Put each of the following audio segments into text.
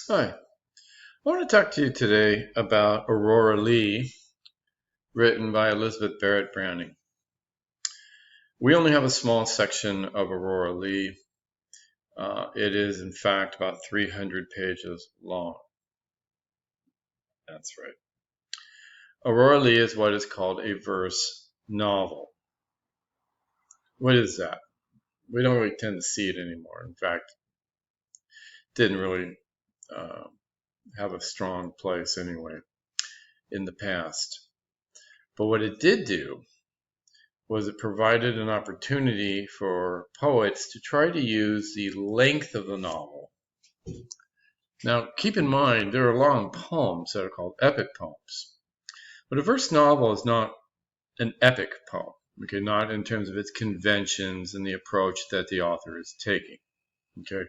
Hi, I want to talk to you today about Aurora Leigh, written by Elizabeth Barrett Browning. We only have a small section of Aurora Leigh. It is, in fact, about 300 pages long. That's right. Aurora Leigh is what is called a verse novel. What is that? We don't really tend to see it anymore. In fact, it didn't really uh, have a strong place anyway in the past. But what it did do was it provided an opportunity for poets to try to use the length of the novel. Now, keep in mind, there are long poems that are called epic poems. But a verse novel is not an epic poem, okay, not in terms of its conventions and the approach that the author is taking, okay.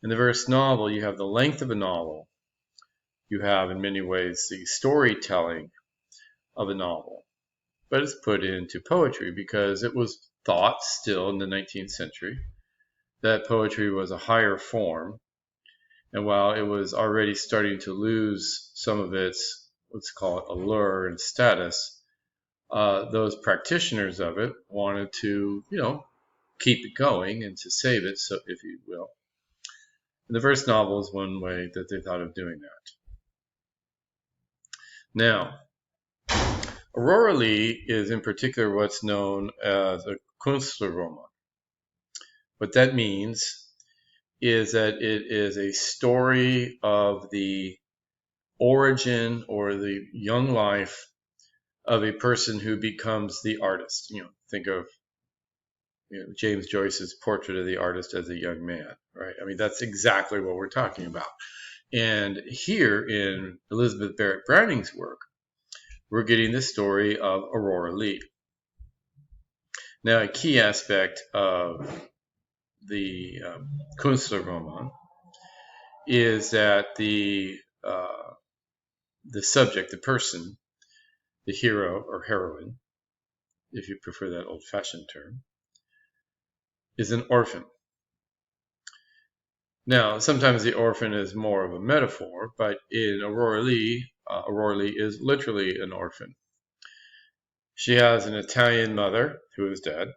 In the verse novel, you have the length of a novel. You have, in many ways, the storytelling of a novel. But it's put into poetry because it was thought still in the 19th century that poetry was a higher form. And while it was already starting to lose some of its, let's call it, allure and status, those practitioners of it wanted to, keep it going and to save it, so if you will. And the verse novel is one way that they thought of doing that. Now, Aurora Leigh is in particular what's known as a Künstlerroman. What that means is that it is a story of the origin or the young life of a person who becomes the artist. Think of James Joyce's Portrait of the Artist as a Young Man, right? I mean, that's exactly what we're talking about. And here in Elizabeth Barrett Browning's work, we're getting the story of Aurora Leigh. Now, a key aspect of the Künstlerroman is that the subject, the person, the hero or heroine, if you prefer that old-fashioned term, is an orphan. Now, sometimes the orphan is more of a metaphor, but in Aurora Leigh is literally an orphan. She has an Italian mother who is dead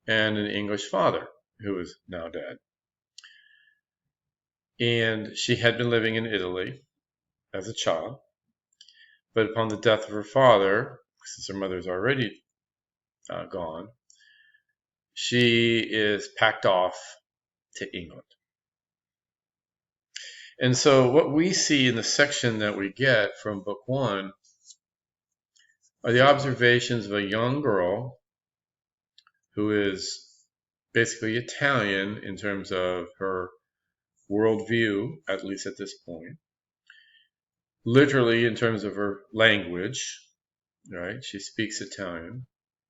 and an English father who is now dead. And she had been living in Italy as a child, but upon the death of her father, since her mother is already gone, she is packed off to England. And so what we see in the section that we get from book one are the observations of a young girl who is basically Italian in terms of her worldview, at least at this point. Literally in terms of her language, right? She speaks Italian,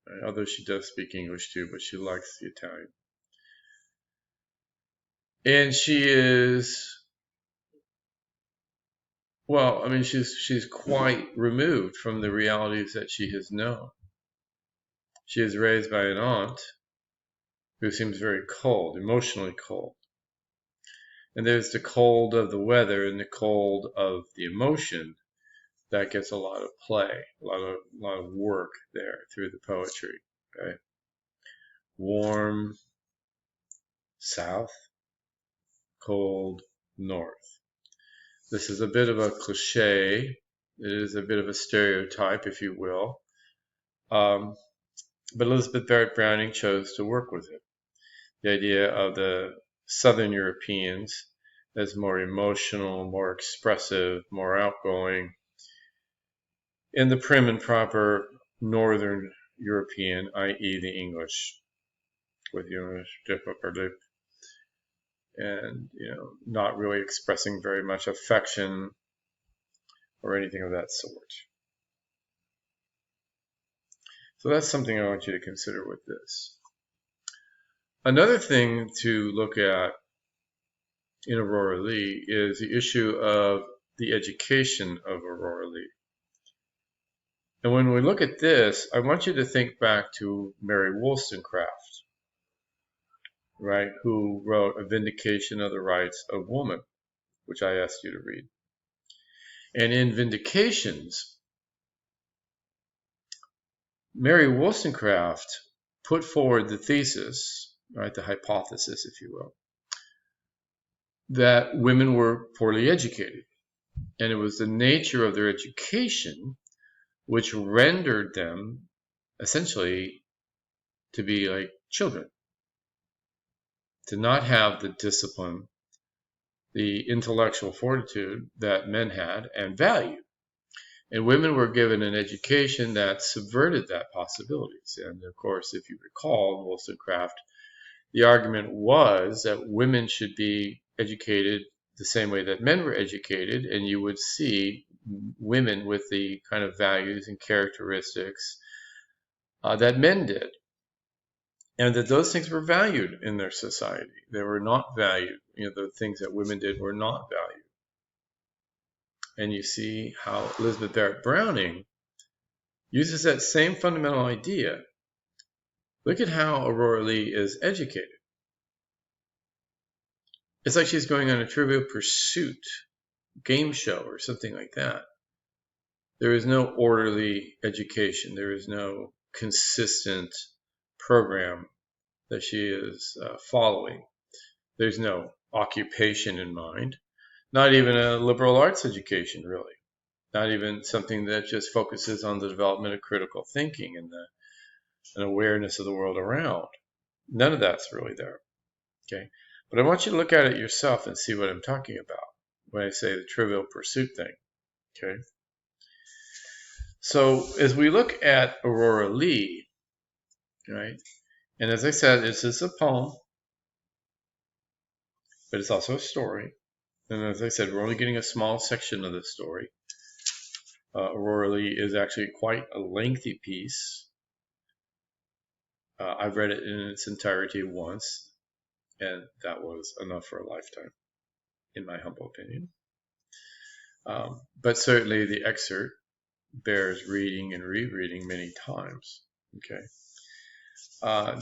right? Although she does speak English too, but she likes the Italian. And she is, well, I mean, she's quite removed from the realities that she has known. She is raised by an aunt who seems very cold, emotionally cold. And there's the cold of the weather and the cold of the emotion that gets a lot of play, a lot of work there through the poetry. Okay? Warm south, cold north. This is a bit of a cliche. It is a bit of a stereotype, if you will. But Elizabeth Barrett Browning chose to work with it. The idea of the Southern Europeans as more emotional, more expressive, more outgoing, and the prim and proper Northern European, i.e. the English, with difficulty, and not really expressing very much affection or anything of that sort. So that's something I want you to consider with this. Another thing to look at in Aurora Leigh is the issue of the education of Aurora Leigh. And when we look at this, I want you to think back to Mary Wollstonecraft, right, who wrote A Vindication of the Rights of Woman, which I asked you to read. And in Vindications, Mary Wollstonecraft put forward the thesis, right, the hypothesis, if you will, that women were poorly educated. And it was the nature of their education which rendered them essentially to be like children, to not have the discipline, the intellectual fortitude that men had and value. And women were given an education that subverted that possibilities. And of course, if you recall, Wollstonecraft, the argument was that women should be educated the same way that men were educated, and you would see women with the kind of values and characteristics that men did. And that those things were valued in their society. They were not valued. The things that women did were not valued. And you see how Elizabeth Barrett Browning uses that same fundamental idea. Look at how Aurora Leigh is educated. It's like she's going on a Trivial Pursuit game show or something like that. There is no orderly education. There is no consistent program that she is following. There's no occupation in mind. Not even a liberal arts education, really. Not even something that just focuses on the development of critical thinking and an awareness of the world around. None of that's really there. Okay, but I want you to look at it yourself and see what I'm talking about when I say the Trivial Pursuit thing. Okay, so as we look at Aurora Leigh, right, and as I said, this is a poem, but it's also a story. And as I said, we're only getting a small section of the story. Aurora Leigh is actually quite a lengthy piece. I've read it in its entirety once, and that was enough for a lifetime, in my humble opinion. But certainly the excerpt bears reading and rereading many times. Okay.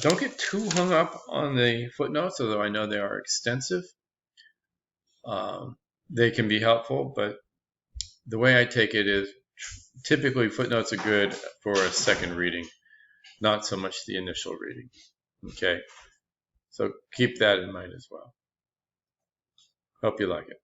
Don't get too hung up on the footnotes, although I know they are extensive. They can be helpful, but the way I take it is typically footnotes are good for a second reading, not so much the initial reading. Okay, so keep that in mind as well. Hope you like it.